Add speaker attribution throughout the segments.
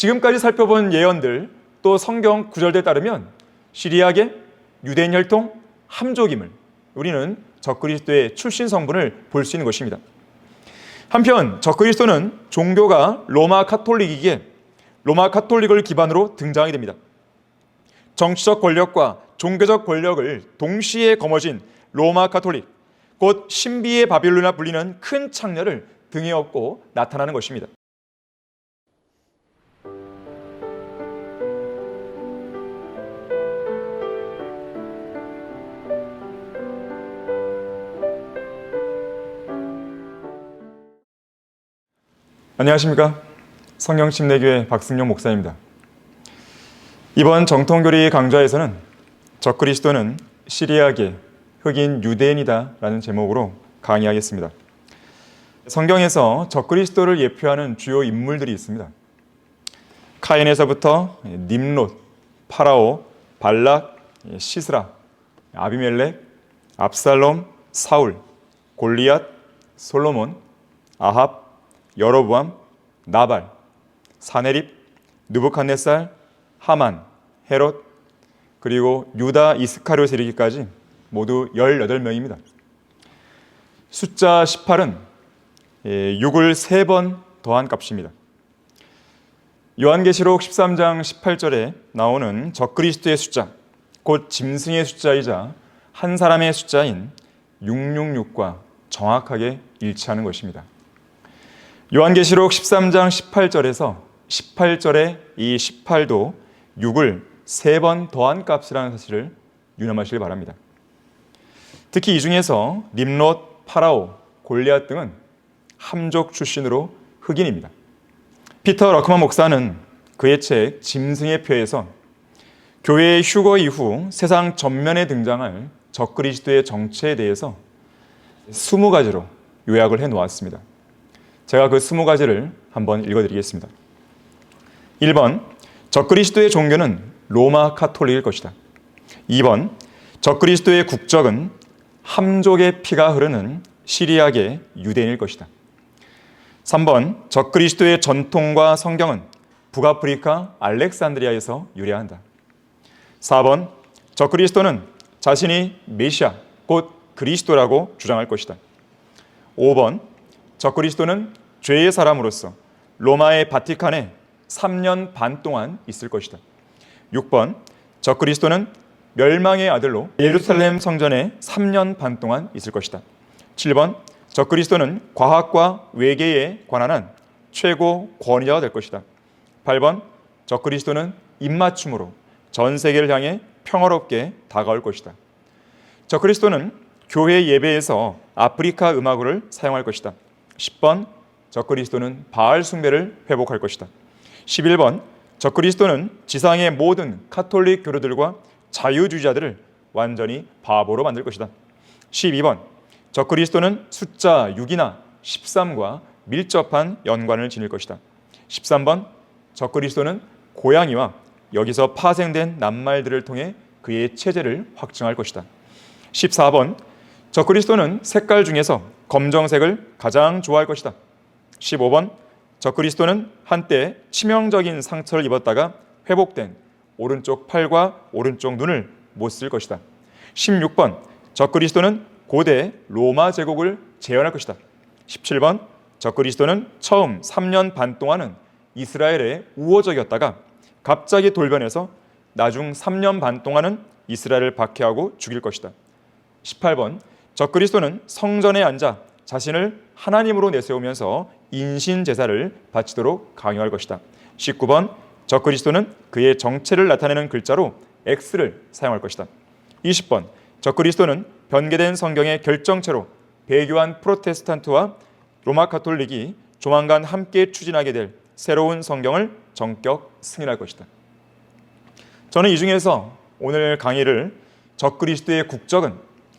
Speaker 1: 지금까지 살펴본 예언들 또 성경 구절들에 따르면 시리아계 유대인 혈통 함족임을 우리는 적그리스도의 출신 성분을 볼 수 있는 것입니다. 한편 적그리스도는 종교가 로마 카톨릭이기에 로마 카톨릭을 기반으로 등장하게 됩니다. 정치적 권력과 종교적 권력을 동시에 거머쥔 로마 카톨릭, 곧 신비의 바빌론이라 불리는 큰 창녀를 등에 업고 나타나는 것입니다. 안녕하십니까? 성경침례교회 박승용 목사입니다. 이번 정통교리 강좌에서는 적그리스도는 시리아계 흑인 유대인이다 라는 제목으로 강의하겠습니다. 성경에서 적그리스도를 예표하는 주요 인물들이 있습니다. 카인에서부터 님롯, 파라오, 발락, 시스라, 아비멜렉, 압살롬, 사울, 골리앗, 솔로몬, 아합, 여로보암, 나발, 사네립, 느부갓네살, 하만, 헤롯, 그리고 유다 이스카리옷에 이르기까지 모두 18명입니다. 숫자 18은 6을 3번 더한 값입니다. 요한계시록 13장 18절에 나오는 적그리스도의 숫자, 곧 짐승의 숫자이자 한 사람의 숫자인 666과 정확하게 일치하는 것입니다. 요한계시록 13장 18절에서 18절에 이 18도 6을 3번 더한 값이라는 사실을 유념하시길 바랍니다. 특히 이 중에서 님롯, 파라오, 골리앗 등은 함족 출신으로 흑인입니다. 피터 러크만 목사는 그의 책 짐승의 표에서 교회의 휴거 이후 세상 전면에 등장할 적그리스도의 정체에 대해서 20가지로 요약을 해놓았습니다. 제가 그 20가지를 한번 읽어드리겠습니다. 1번, 적그리스도의 종교는 로마 카톨릭일 것이다. 2번, 적그리스도의 국적은 함족의 피가 흐르는 시리아계 유대인일 것이다. 3번, 적그리스도의 전통과 성경은 북아프리카 알렉산드리아에서 유래한다. 4번, 적그리스도는 자신이 메시아, 곧 그리스도라고 주장할 것이다. 5번, 적그리스도는 죄의 사람으로서 로마의 바티칸에 3년 반 동안 있을 것이다. 6번, 적그리스도는 멸망의 아들로 예루살렘 성전에 3년 반 동안 있을 것이다. 7번, 적그리스도는 과학과 외계에 관한 한 최고 권위자가 될 것이다. 8번, 적그리스도는 입맞춤으로 전 세계를 향해 평화롭게 다가올 것이다. 적그리스도는 교회 예배에서 아프리카 음악을 사용할 것이다. 10번, 적그리스도는 바알 숭배를 회복할 것이다. 11번, 적그리스도는 지상의 모든 카톨릭 교류들과 자유주의자들을 완전히 바보로 만들 것이다. 12번, 적그리스도는 숫자 6이나 13과 밀접한 연관을 지닐 것이다. 13번, 적그리스도는 고양이와 여기서 파생된 낱말들을 통해 그의 체제를 확증할 것이다. 14번, 적그리스도는 색깔 중에서 검정색을 가장 좋아할 것이다. 15번, 적그리스도는 한때 치명적인 상처를 입었다가 회복된 오른쪽 팔과 오른쪽 눈을 못 쓸 것이다. 16번, 적그리스도는 고대 로마 제국을 재현할 것이다. 17번, 적그리스도는 처음 3년 반 동안은 이스라엘의 우호적이었다가 갑자기 돌변해서 나중 3년 반 동안은 이스라엘을 박해하고 죽일 것이다. 18번, 적그리스도는 성전에 앉아 자신을 하나님으로 내세우면서 인신 제사를 바치도록 강요할 것이다. 19번, 적그리스도는 그의 정체를 나타내는 글자로 X를 사용할 것이다. 20번, 적그리스도는 변개된 성경의 결정체로 배교한 프로테스탄트와 로마 카톨릭이 조만간 함께 추진하게 될 새로운 성경을 전격 승인할 것이다. 저는 이 중에서 오늘 강의를 적그리스도의 국적은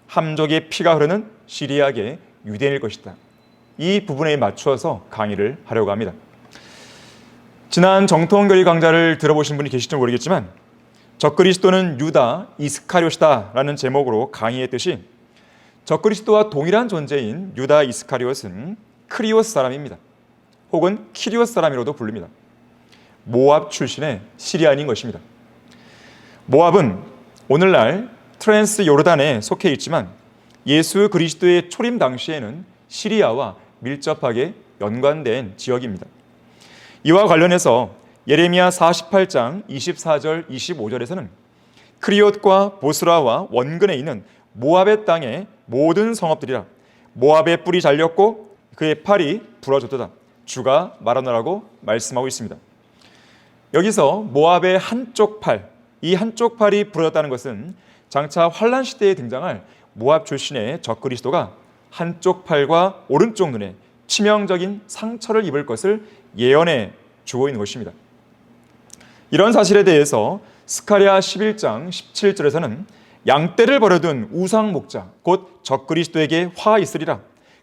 Speaker 1: 함족의 피가 흐르는 시리아계 유대인일 것이다, 이 부분에 맞추어서 강의를 하려고 합니다. 지난 정통교리 강좌를 들어보신 분이 계실지 모르겠지만 적그리스도는 유다 이스카리옷이다 라는 제목으로 강의했듯이 적그리스도와 동일한 존재인 유다 이스카리옷은 크리오스 사람입니다. 혹은 키리오스 사람이라도 부릅니다. 모압 출신의 시리아인인 것입니다. 모압은 오늘날 트랜스 요르단에 속해 있지만 예수 그리스도의 초림 당시에는 시리아와 밀접하게 연관된 지역입니다. 이와 관련해서 예레미야 48장 24절 25절에서는 크리옷과 보스라와 원근에 있는 모압의 땅의 모든 성읍들이라 모압의 뿔이 잘렸고 그의 팔이 부러졌도다 주가 말하노라고 말씀하고 있습니다. 여기서 모압의 한쪽 팔, 이 한쪽 팔이 부러졌다는 것은 장차 환란 시대에 등장할 모압 출신의 적그리스도가 한쪽 팔과 오른쪽 눈에 치명적인 상처를 입을 것을 예언해 주고 있는 것입니다. 이런 사실에 대해서 스가랴 11장 17절에서는 양떼를 버려둔 우상 목자 곧 적그리스도에게 화 있으리라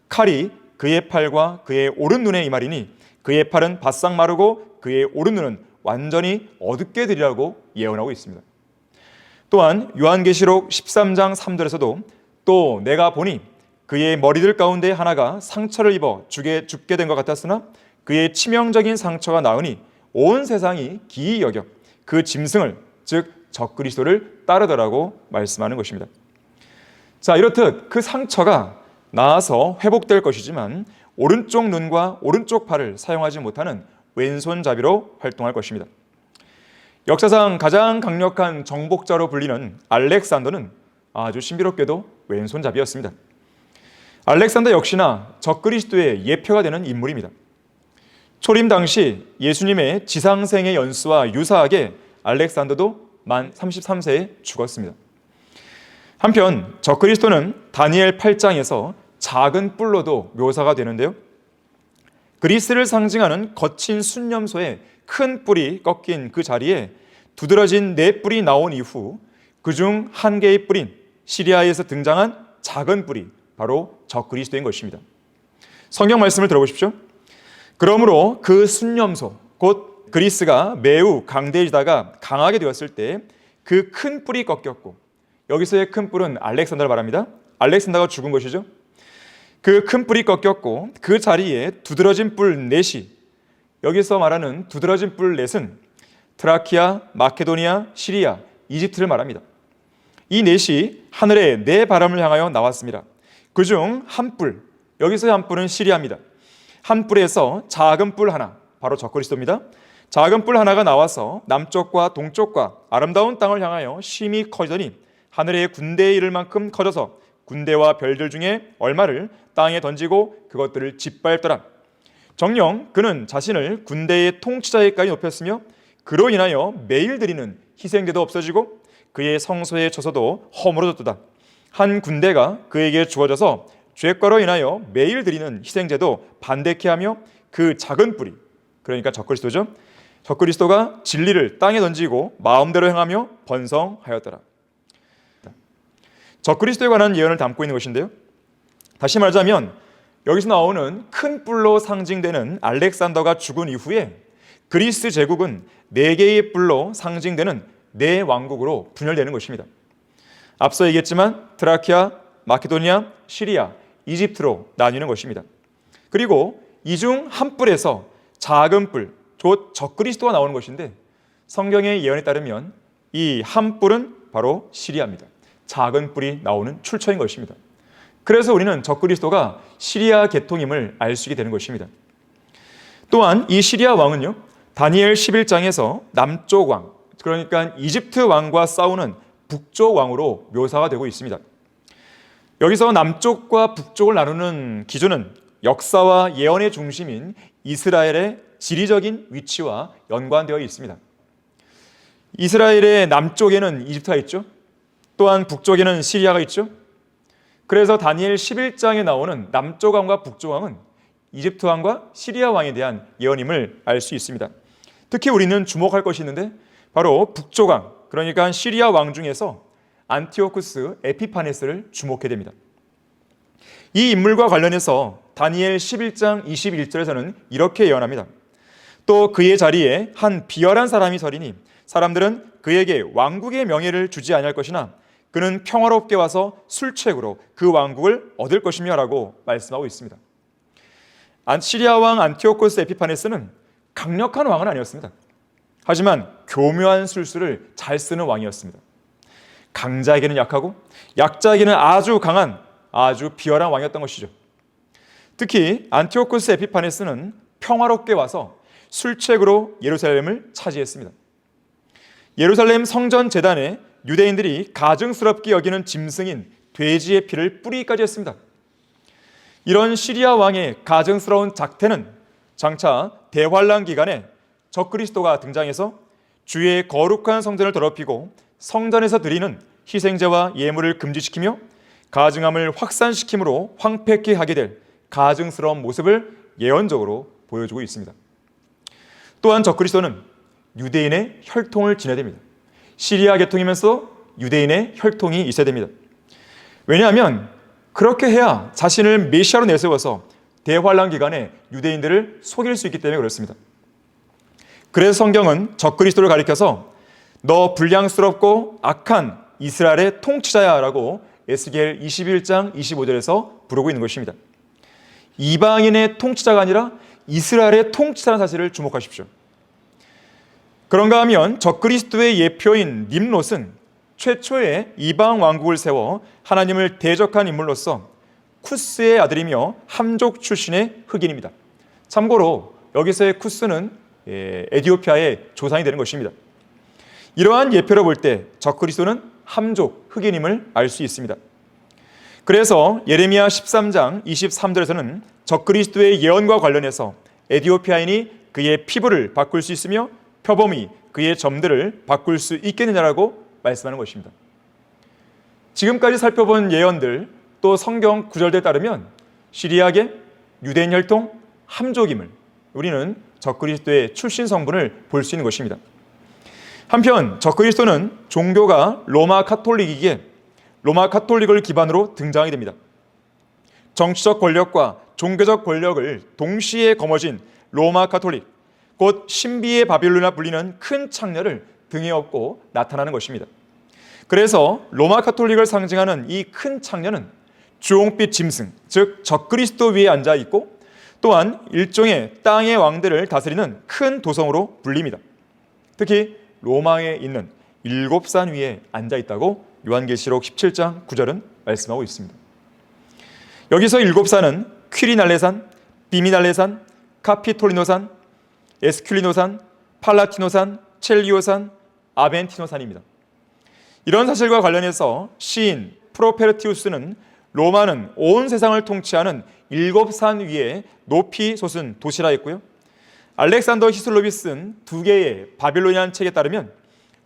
Speaker 1: 칼이 그의 팔과 그의 오른 눈에 임하리니 그의 팔은 바싹 마르고 그의 오른 눈은 완전히 어둡게 되리라고 예언하고 있습니다. 또한 요한계시록 13장 3절에서도 또 내가 보니 그의 머리들 가운데 하나가 상처를 입어 죽게 된 것 같았으나 그의 치명적인 상처가 나으니 온 세상이 기이 여겨 그 짐승을 즉 적그리스도를 따르더라고 말씀하는 것입니다. 자, 이렇듯 그 상처가 나아서 회복될 것이지만 오른쪽 눈과 오른쪽 팔을 사용하지 못하는 왼손잡이로 활동할 것입니다. 역사상 가장 강력한 정복자로 불리는 알렉산더는 아주 신비롭게도 왼손잡이였습니다. 알렉산더 역시나 적그리스도의 예표가 되는 인물입니다. 초림 당시 예수님의 지상생의 연수와 유사하게 알렉산더도 만 33세에 죽었습니다. 한편 적그리스도는 다니엘 8장에서 작은 뿔로도 묘사가 되는데요. 그리스를 상징하는 거친 순념소에 큰 뿔이 꺾인 그 자리에 두드러진 네 뿔이 나온 이후 그중 한 개의 뿔인 시리아에서 등장한 작은 뿔이 바로 적그리스도인 것입니다. 성경 말씀을 들어보십시오. 그러므로 그 순념소 곧 그리스가 매우 강대해지다가 강하게 되었을 때 그 큰 뿔이 꺾였고 여기서의 큰 뿔은 알렉산더를 말합니다. 알렉산더가 죽은 것이죠. 그 큰 뿔이 꺾였고 그 자리에 두드러진 뿔 넷이 여기서 말하는 두드러진 뿔 넷은 트라키아, 마케도니아, 시리아, 이집트를 말합니다. 이 넷이 하늘의 네 바람을 향하여 나왔습니다. 그중 한 뿔, 여기서의 한 뿔은 시리아입니다. 한 뿔에서 작은 뿔 하나, 바로 적그리스도입니다. 작은 뿔 하나가 나와서 남쪽과 동쪽과 아름다운 땅을 향하여 심히 커지더니 하늘의 군대에 이를 만큼 커져서 군대와 별들 중에 얼마를 땅에 던지고 그것들을 짓밟더라. 정녕 그는 자신을 군대의 통치자에까지 높였으며 그로 인하여 매일 드리는 희생제도 없어지고 그의 성소의 처소도 허물어졌도다. 한 군대가 그에게 주어져서 죄과로 인하여 매일 드리는 희생제도 반대케 하며 그 작은 뿔이 그러니까 적그리스도죠. 적그리스도가 진리를 땅에 던지고 마음대로 행하며 번성하였더라. 적그리스도에 관한 예언을 담고 있는 것인데요. 다시 말하자면 여기서 나오는 큰 뿔로 상징되는 알렉산더가 죽은 이후에 그리스 제국은 네 개의 뿔로 상징되는 네 왕국으로 분열되는 것입니다. 앞서 얘기했지만 트라키아, 마케도니아, 시리아, 이집트로 나뉘는 것입니다. 그리고 이 중 한 뿔에서 작은 뿔, 곧 적그리스도가 나오는 것인데 성경의 예언에 따르면 이 한 뿔은 바로 시리아입니다. 작은 뿔이 나오는 출처인 것입니다. 그래서 우리는 적그리스도가 시리아 계통임을 알 수 있게 되는 것입니다. 또한 이 시리아 왕은요, 다니엘 11장에서 남쪽 왕, 그러니까 이집트 왕과 싸우는 북쪽 왕으로 묘사가 되고 있습니다. 여기서 남쪽과 북쪽을 나누는 기준은 역사와 예언의 중심인 이스라엘의 지리적인 위치와 연관되어 있습니다. 이스라엘의 남쪽에는 이집트가 있죠. 또한 북쪽에는 시리아가 있죠. 그래서 다니엘 11장에 나오는 남쪽 왕과 북쪽 왕은 이집트 왕과 시리아 왕에 대한 예언임을 알 수 있습니다. 특히 우리는 주목할 것이 있는데 바로 북쪽 왕, 그러니까 시리아 왕 중에서 안티오쿠스 에피파네스를 주목해야 됩니다. 이 인물과 관련해서 다니엘 11장 21절에서는 이렇게 예언합니다. 또 그의 자리에 한 비열한 사람이 서리니 사람들은 그에게 왕국의 명예를 주지 아니할 것이나 그는 평화롭게 와서 술책으로 그 왕국을 얻을 것이며 라고 말씀하고 있습니다. 시리아 왕 안티오코스 에피파네스는 강력한 왕은 아니었습니다. 하지만 교묘한 술수를 잘 쓰는 왕이었습니다. 강자에게는 약하고 약자에게는 아주 강한 아주 비열한 왕이었던 것이죠. 특히 안티오쿠스 에피파네스는 평화롭게 와서 술책으로 예루살렘을 차지했습니다. 예루살렘 성전 제단에 유대인들이 가증스럽게 여기는 짐승인 돼지의 피를 뿌리기까지 했습니다. 이런 시리아 왕의 가증스러운 작태는 장차 대환란 기간에 적그리스도가 등장해서 주의 거룩한 성전을 더럽히고 성전에서 드리는 희생제와 예물을 금지시키며 가증함을 확산시킴으로 황폐케 하게 될 가증스러운 모습을 예언적으로 보여주고 있습니다. 또한 적그리스도는 유대인의 혈통을 지녀야 됩니다. 시리아 계통이면서 유대인의 혈통이 있어야 됩니다. 왜냐하면 그렇게 해야 자신을 메시아로 내세워서 대환란 기간에 유대인들을 속일 수 있기 때문에 그렇습니다. 그래서 성경은 적그리스도를 가리켜서 너 불량스럽고 악한 이스라엘의 통치자야 라고 에스겔 21장 25절에서 부르고 있는 것입니다. 이방인의 통치자가 아니라 이스라엘의 통치자라는 사실을 주목하십시오. 그런가 하면 적그리스도의 예표인 님롯은 최초의 이방 왕국을 세워 하나님을 대적한 인물로서 쿠스의 아들이며 함족 출신의 흑인입니다. 참고로 여기서의 쿠스는 에디오피아의 조상이 되는 것입니다. 이러한 예표로 볼 때 적그리스도는 함족 흑인임을 알 수 있습니다. 그래서 예레미야 13장 23절에서는 적그리스도의 예언과 관련해서 에디오피아인이 그의 피부를 바꿀 수 있으며 표범이 그의 점들을 바꿀 수 있겠느냐라고 말씀하는 것입니다. 지금까지 살펴본 예언들 또 성경 구절들에 따르면 시리아계 유대인 혈통 함족임을 우리는 적그리스도의 출신 성분을 볼 수 있는 것입니다. 한편 적그리스도는 종교가 로마 카톨릭이기에 로마 카톨릭을 기반으로 등장하게 됩니다. 정치적 권력과 종교적 권력을 동시에 거머쥔 로마 카톨릭, 곧 신비의 바빌론이라 불리는 큰 창녀를 등에 업고 나타나는 것입니다. 그래서 로마 카톨릭을 상징하는 이 큰 창녀는 주홍빛 짐승, 즉 적그리스도 위에 앉아 있고 또한 일종의 땅의 왕들을 다스리는 큰 도성으로 불립니다. 특히 로마에 있는 7산 위에 앉아 있다고 요한계시록 17장 9절은 말씀하고 있습니다. 여기서 7산은 퀴리날레산, 비미날레산, 카피톨리노산, 에스큘리노산, 팔라티노산, 첼리오산, 아벤티노산입니다. 이런 사실과 관련해서 시인 프로페르티우스는 로마는 온 세상을 통치하는 7산 위에 높이 솟은 도시라 했고요. 알렉산더 히슬로비스는 2개의 바빌로니안 책에 따르면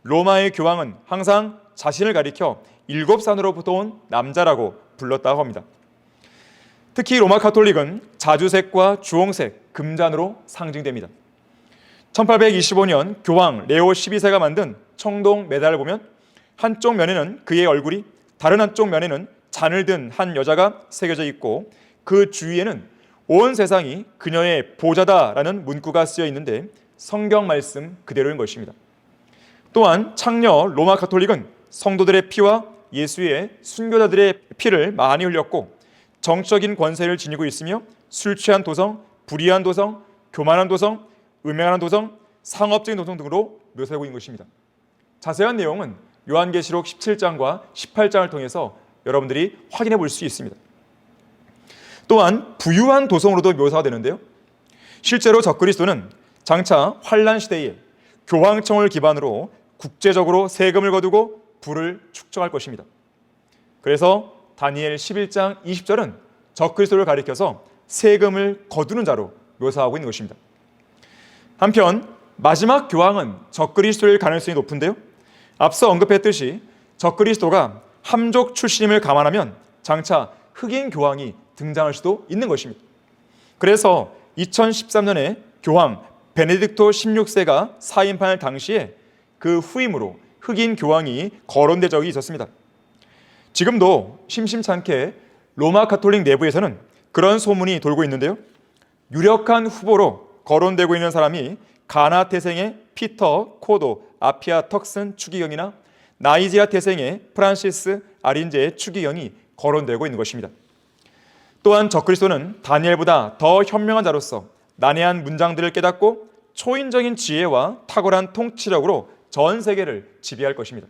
Speaker 1: 로마의 교황은 항상 자신을 가리켜 7산으로부터 온 남자라고 불렀다고 합니다. 특히 로마 카톨릭은 자주색과 주홍색, 금잔으로 상징됩니다. 1825년 교황 레오 12세가 만든 청동 메달을 보면 한쪽 면에는 그의 얼굴이, 다른 한쪽 면에는 잔을 든 한 여자가 새겨져 있고 그 주위에는 온 세상이 그녀의 보좌다라는 문구가 쓰여 있는데 성경 말씀 그대로인 것입니다. 또한 창녀 로마 카톨릭은 성도들의 피와 예수의 순교자들의 피를 많이 흘렸고 정치적인 권세를 지니고 있으며 술 취한 도성, 불의한 도성, 교만한 도성, 음행한 도성, 상업적인 도성 등으로 묘사하고 있는 것입니다. 자세한 내용은 요한계시록 17장과 18장을 통해서 여러분들이 확인해 볼 수 있습니다. 또한 부유한 도성으로도 묘사가 되는데요. 실제로 적그리스도는 장차 환란 시대에 교황청을 기반으로 국제적으로 세금을 거두고 부를 축적할 것입니다. 그래서 다니엘 11장 20절은 적그리스도를 가리켜서 세금을 거두는 자로 묘사하고 있는 것입니다. 한편 마지막 교황은 적그리스도일 가능성이 높은데요. 앞서 언급했듯이 적그리스도가 함족 출신임을 감안하면 장차 흑인 교황이 등장할 수도 있는 것입니다. 그래서 2013년에 교황 베네딕토 16세가 사임할 당시에 그 후임으로 흑인 교황이 거론된 적이 있었습니다. 지금도 심심찮게 로마 카톨릭 내부에서는 그런 소문이 돌고 있는데요. 유력한 후보로 거론되고 있는 사람이 가나 태생의 피터 코도 아피아 턱슨 추기경이나 나이지아 태생의 프란시스 아린제의 추기경이 거론되고 있는 것입니다. 또한 적그리스도는 다니엘보다 더 현명한 자로서 난해한 문장들을 깨닫고 초인적인 지혜와 탁월한 통치력으로 전 세계를 지배할 것입니다.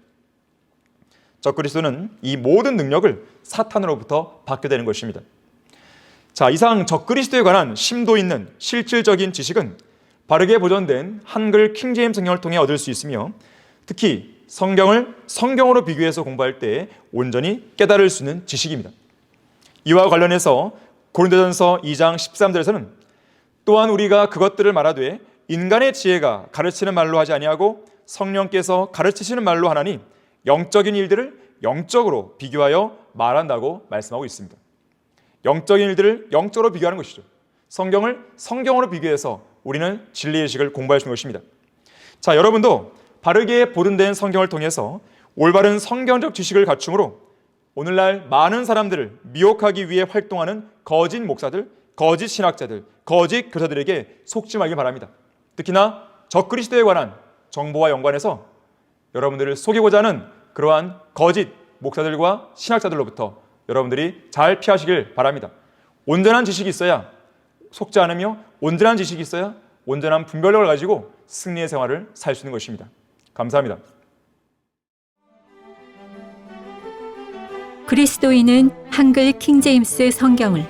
Speaker 1: 적그리스도는 이 모든 능력을 사탄으로부터 받게 되는 것입니다. 자, 이상 적그리스도에 관한 심도 있는 실질적인 지식은 바르게 보존된 한글 킹제임스 성경을 통해 얻을 수 있으며, 특히 성경을 성경으로 비교해서 공부할 때 온전히 깨달을 수 있는 지식입니다. 이와 관련해서 고린도전서 2장 13절에서는 또한 우리가 그것들을 말하되 인간의 지혜가 가르치는 말로 하지 아니하고 성령께서 가르치시는 말로 하나니 영적인 일들을 영적으로 비교하여 말한다고 말씀하고 있습니다. 영적인 일들을 영적으로 비교하는 것이죠. 성경을 성경으로 비교해서 우리는 진리의 지식을 공부할 수 있는 것입니다. 자, 여러분도 바르게 보존된 성경을 통해서 올바른 성경적 지식을 갖춤으로 오늘날 많은 사람들을 미혹하기 위해 활동하는 거짓 목사들, 거짓 신학자들, 거짓 교사들에게 속지 말기 바랍니다. 특히나 적그리스도에 관한 정보와 연관해서 여러분들을 속이고자 하는 그러한 거짓 목사들과 신학자들로부터 여러분들이 잘 피하시길 바랍니다. 온전한 지식이 있어야 속지 않으며, 온전한 지식이 있어야 온전한 분별력을 가지고 승리의 생활을 살 수 있는 것입니다. 감사합니다.
Speaker 2: 그리스도인은 한글 킹제임스 성경을